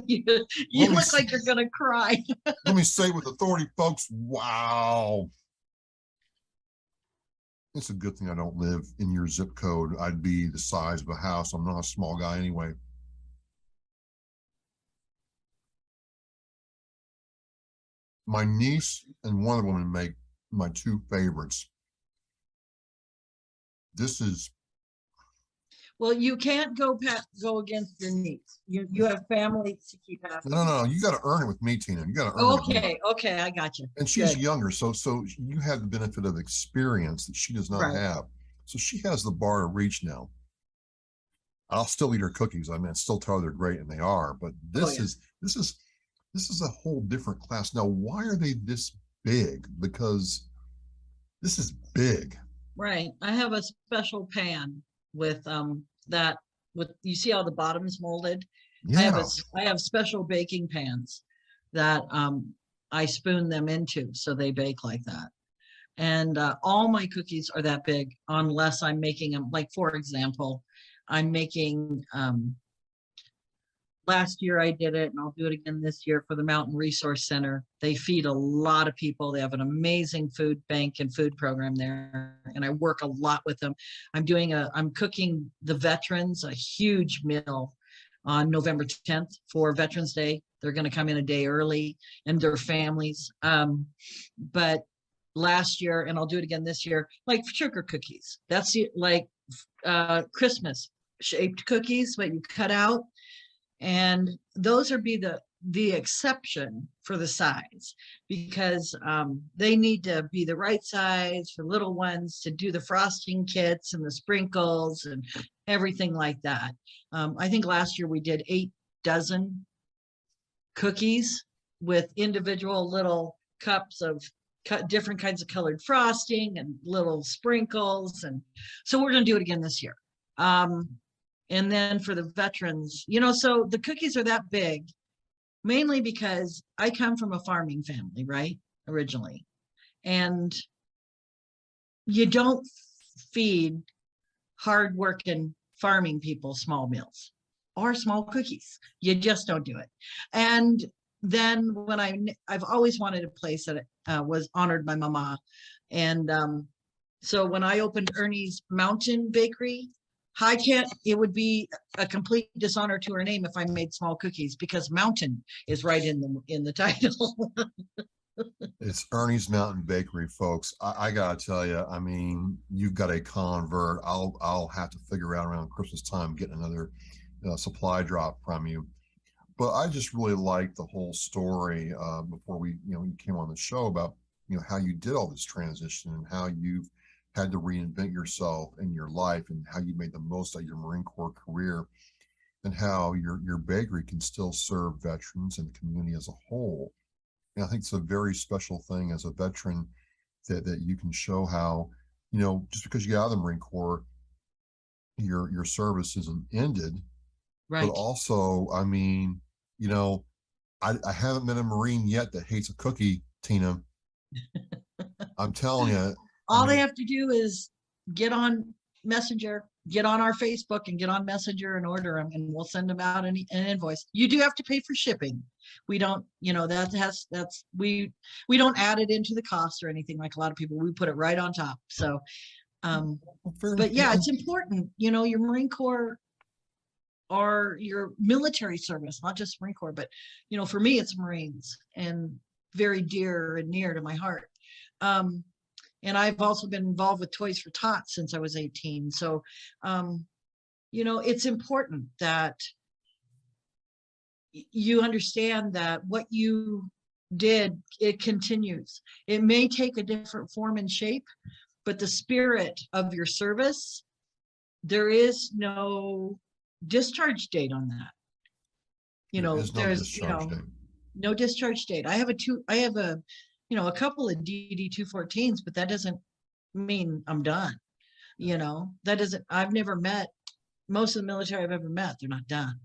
you look like you're gonna cry. Let me say with authority, folks, wow. It's a good thing I don't live in your zip code. I'd be the size of a house. I'm not a small guy anyway. My niece and one other woman make my 2 favorites. This is. Well, you can't go against your niece. You have family to keep happy. No. You got to earn it with me, Tina. You got to earn it. Okay, I got you. And she's younger, so you have the benefit of experience that she does not have. So she has the bar to reach now. I'll still eat her cookies. I mean, I still tell her they're great, and they are. But this is a whole different class. Now, why are they this big? Because this is big. Right. I have a special pan with you see how the bottom's molded? Yeah. I have special baking pans that I spoon them into so they bake like that. And all my cookies are that big unless I'm making them, like, for example, I'm making last year I did it, and I'll do it again this year for the Mountain Resource Center. They feed a lot of people. They have an amazing food bank and food program there, and I work a lot with them. I'm cooking the veterans a huge meal on November 10th for Veterans Day. They're going to come in a day early, and their families. But last year, and I'll do it again this year, like sugar cookies. That's like Christmas shaped cookies, but you cut out. And those are the exception for the size, because they need to be the right size for little ones to do the frosting kits and the sprinkles and everything like that. I think last year we did 8 dozen cookies with individual little cups of different kinds of colored frosting and little sprinkles. And so we're going to do it again this year. And then for the veterans, so the cookies are that big, mainly because I come from a farming family, right? Originally. And you don't feed hardworking farming people small meals or small cookies. You just don't do it. And then when I've always wanted a place that was honored my mama. And so when I opened Ernie's Mountain Bakery, it would be a complete dishonor to her name if I made small cookies, because mountain is right in the title. It's Ernie's Mountain Bakery, folks. I gotta tell you, I mean, you've got a convert. I'll have to figure out around Christmas time getting another supply drop from you. But I just really liked the whole story before you came on the show about how you did all this transition and how you've had to reinvent yourself in your life and how you made the most out of your Marine Corps career, and how your bakery can still serve veterans and the community as a whole. And I think it's a very special thing as a veteran that you can show how, just because you got out of the Marine Corps, your service isn't ended. Right. But also, I mean, I haven't met a Marine yet that hates a cookie, Tina. I'm telling you. All they have to do is get on Messenger, get on our Facebook and get on Messenger and order them, and we'll send them out an invoice. You do have to pay for shipping. We don't, you know, we don't add it into the cost or anything like a lot of people. We put it right on top. So, but yeah, it's important, you know, your Marine Corps or your military service, not just Marine Corps, but, you know, for me, it's Marines, and very dear and near to my heart. And I've also been involved with Toys for Tots since I was 18. So, you know, it's important that you understand that what you did, it continues. It may take a different form and shape, but the spirit of your service, there is no discharge date on that. You know, there's, you know, no discharge date. I have a you know, a couple of DD 214s, but that doesn't mean I'm done. You know, that doesn't, I've never met most of the military I've ever met, they're not done.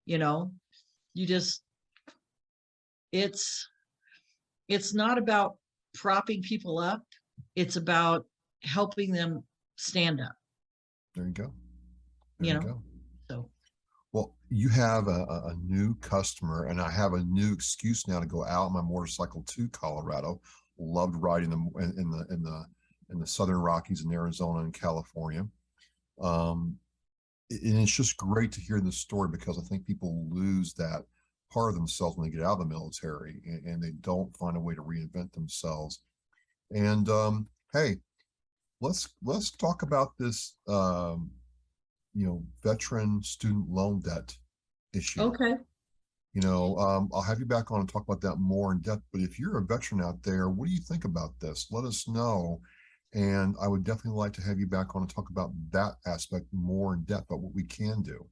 You know, you just, it's not about propping people up. It's about helping them stand up. There you go. There you go. So. Well, you have a new customer, and I have a new excuse now to go out on my motorcycle to Colorado. Loved riding them in the Southern Rockies in Arizona and California. And it's just great to hear this story, because I think people lose that part of themselves when they get out of the military, and they don't find a way to reinvent themselves. And hey, let's talk about this. You know, veteran student loan debt issue. Okay. You know, I'll have you back on and talk about that more in depth, but if you're a veteran out there, what do you think about this? Let us know. And I would definitely like to have you back on and talk about that aspect more in depth, about what we can do.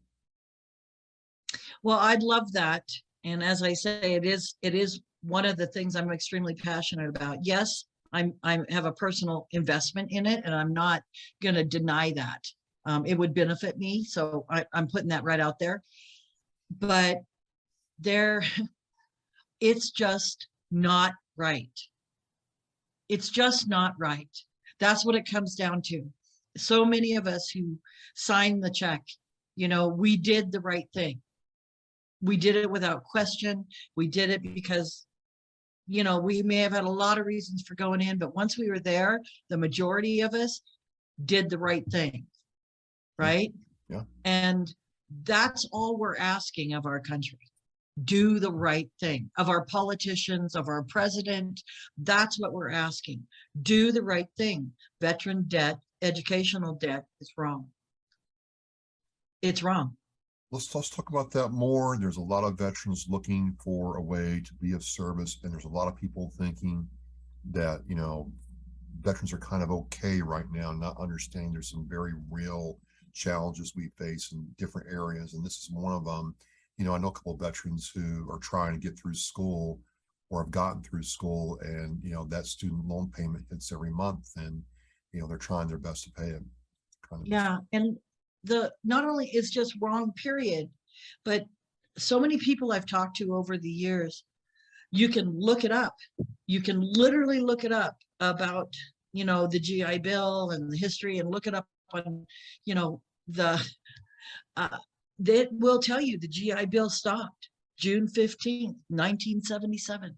Well, I'd love that. And as I say, it is one of the things I'm extremely passionate about. Yes, I have a personal investment in it, and I'm not going to deny that. It would benefit me. So I'm putting that right out there. But it's just not right. It's just not right. That's what it comes down to. So many of us who signed the check, you know, we did the right thing. We did it without question. We did it because, you know, we may have had a lot of reasons for going in, but once we were there, the majority of us did the right thing. Right? Yeah. And that's all we're asking of our country. Do the right thing. Of our politicians, of our president, that's what we're asking. Do the right thing. Veteran debt, educational debt is wrong. It's wrong. Let's talk about that more. There's a lot of veterans looking for a way to be of service, and there's a lot of people thinking that, you know, veterans are kind of okay right now, not understanding there's some very real challenges we face in different areas, and this is one of them. You know, I know a couple of veterans who are trying to get through school or have gotten through school, and you know, that student loan payment hits every month, and you know, they're trying their best to pay it. Yeah, and not only is just wrong, period, but so many people I've talked to over the years, you can look it up. You can literally look it up about, you know, the GI Bill and the history, and look it up on, you know, that will tell you the GI Bill stopped June 15th, 1977.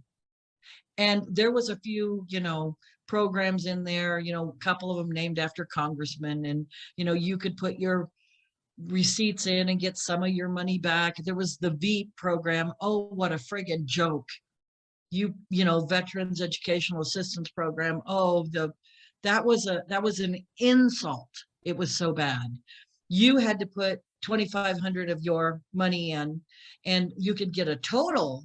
And there was a few, you know, programs in there, you know, a couple of them named after congressmen, and, you know, you could put your receipts in and get some of your money back. There was the VEEP program. Oh, what a friggin' joke. You know, Veterans Educational Assistance Program. Oh, that was an insult. It was so bad. You had to put $2,500 of your money in, and you could get a total,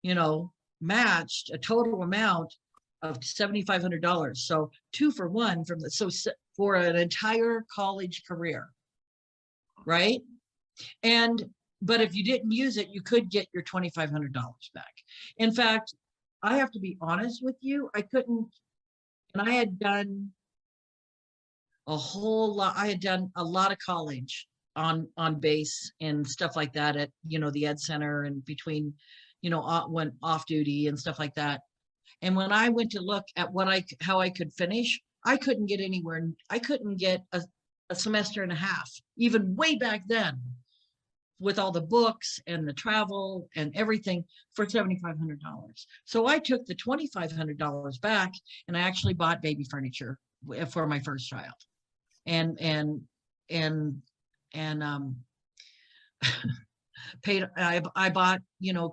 you know, matched, a total amount of $7,500. So 2 for 1 for an entire college career, right? But if you didn't use it, you could get your $2,500 back. In fact, I have to be honest with you, I couldn't, and I had done a whole lot. I had done a lot of college on base and stuff like that at, you know, the Ed Center, and between, you know, when off duty and stuff like that. And when I went to look at how I could finish, I couldn't get anywhere. I couldn't get a semester and a half, even way back then, with all the books and the travel and everything for $7,500. So I took the $2,500 back and I actually bought baby furniture for my first child. And paid, I bought,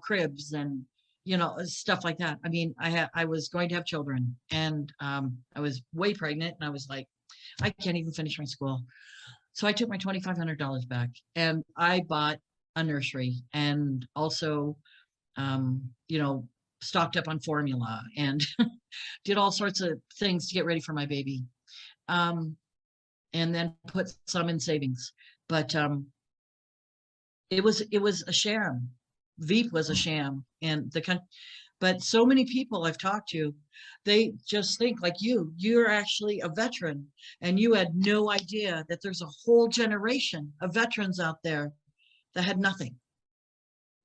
cribs and, stuff like that. I mean, I was going to have children, and I was way pregnant, and I was like, I can't even finish my school. So I took my $2,500 back and I bought a nursery, and also, stocked up on formula and did all sorts of things to get ready for my baby. And then put some in savings. But it was a sham. Veep was a sham, and but so many people I've talked to, they just think like you're actually a veteran, and you had no idea that there's a whole generation of veterans out there that had nothing.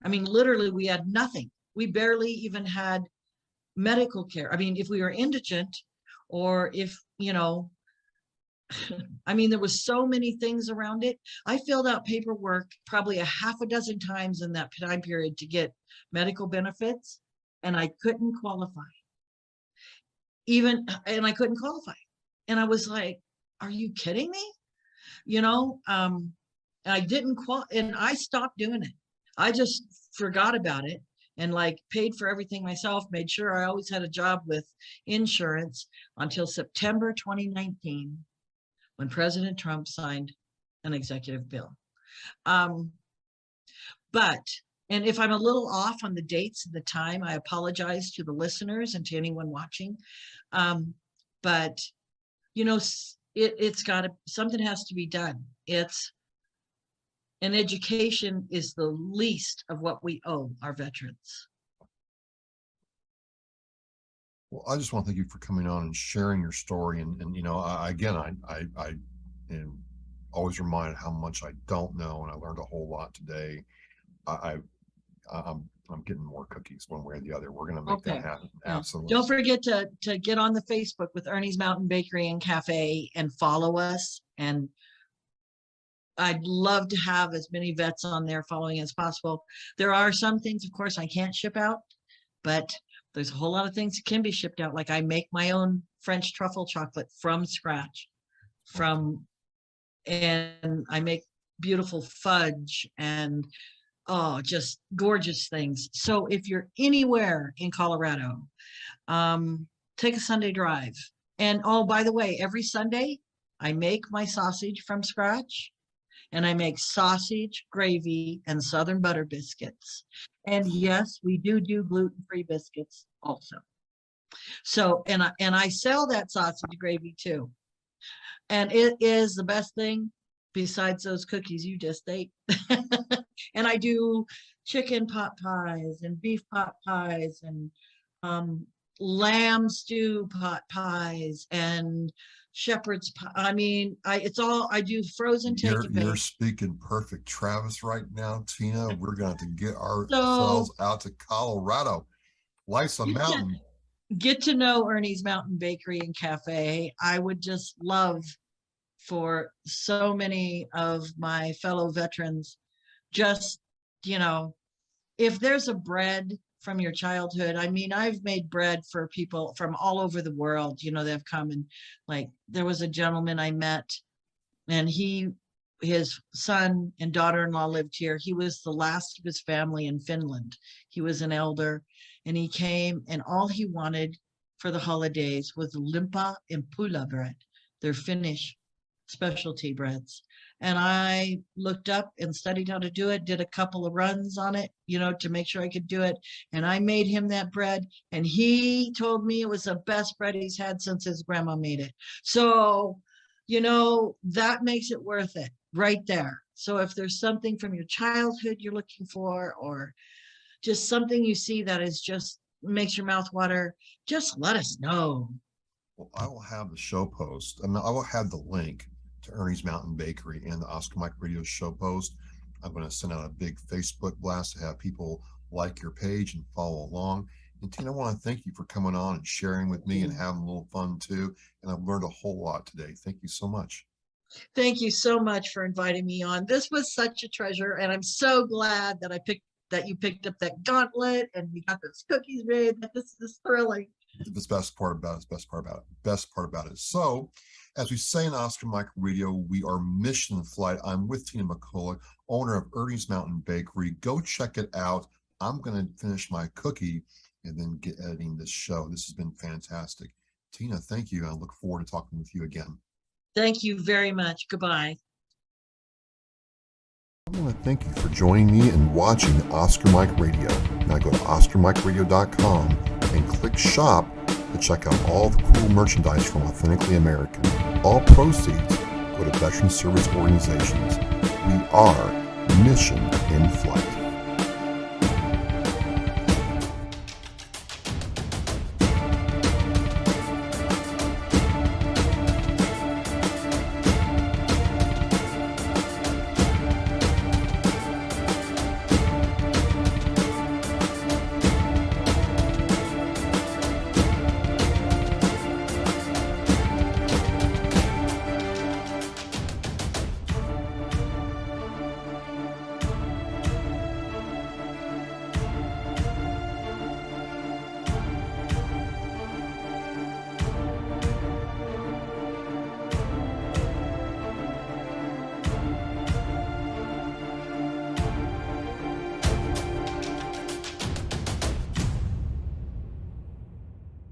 I mean, literally, we had nothing. We barely even had medical care. I mean, if we were indigent, or if, I mean, there was so many things around it. I filled out paperwork probably a half a dozen times in that time period to get medical benefits, and I couldn't qualify. And I couldn't qualify. And I was like, are you kidding me? I didn't and I stopped doing it. I just forgot about it and paid for everything myself, made sure I always had a job with insurance until September 2019. When President Trump signed an executive bill. And if I'm a little off on the dates and the time, I apologize to the listeners and to anyone watching. But, something has to be done. And education is the least of what we owe our veterans. Well, I just want to thank you for coming on and sharing your story. And I am always reminded how much I don't know, and I learned a whole lot today. I'm getting more cookies one way or the other. We're going to make that happen. Yeah. Absolutely. Don't forget to get on the Facebook with Ernie's Mountain Bakery and Cafe and follow us. And I'd love to have as many vets on there following as possible. There are some things, of course, I can't ship out, but there's a whole lot of things that can be shipped out. Like I make my own French truffle chocolate from scratch, and I make beautiful fudge and just gorgeous things. So if you're anywhere in Colorado, take a Sunday drive. And by the way, every Sunday I make my sausage from scratch, and I make sausage, gravy, and Southern butter biscuits. And yes, we do gluten-free biscuits also. So, and I sell that sausage gravy too. And it is the best thing besides those cookies you just ate. And I do chicken pot pies and beef pot pies and lamb stew pot pies and shepherd's pie. I mean, I do frozen take and bake. You're speaking perfect Travis right now, Tina. We're going to get ourselves out to Colorado. Life's a mountain. Get to know Ernie's Mountain Bakery and Cafe. I would just love for so many of my fellow veterans, just, if there's a bread from your childhood. I mean, I've made bread for people from all over the world, that have come, and there was a gentleman I met, and his son and daughter-in-law lived here. He was the last of his family in Finland. He was an elder, and he came, and all he wanted for the holidays was limpa and pula bread, their Finnish specialty breads. And I looked up and studied how to do it, did a couple of runs on it, to make sure I could do it. And I made him that bread, and he told me it was the best bread he's had since his grandma made it. So, that makes it worth it right there. So if there's something from your childhood you're looking for, or just something you see that is just makes your mouth water, just let us know. Well, I will have the show post. I will have the link to Ernie's Mountain Bakery and the Oscar Mike Radio show post. I'm going to send out a big Facebook blast to have people like your page and follow along. And Tina, I want to thank you for coming on and sharing with me and having a little fun too. And I've learned a whole lot today. Thank you so much. Thank you so much for inviting me on. This was such a treasure, and I'm so glad that you picked up that gauntlet and we got those cookies made. This is thrilling. The best part about it. So, as we say in Oscar Mike Radio, we are mission flight. I'm with Tina McCollough, owner of Ernie's Mountain Bakery. Go check it out. I'm going to finish my cookie and then get editing this show. This has been fantastic. Tina, thank you. I look forward to talking with you again. Thank you very much. Goodbye. I want to thank you for joining me and watching Oscar Mike Radio. Now go to OscarMikeRadio.com and click shop to check out all the cool merchandise from Authentically American. All proceeds go to veteran service organizations. We are mission in flight.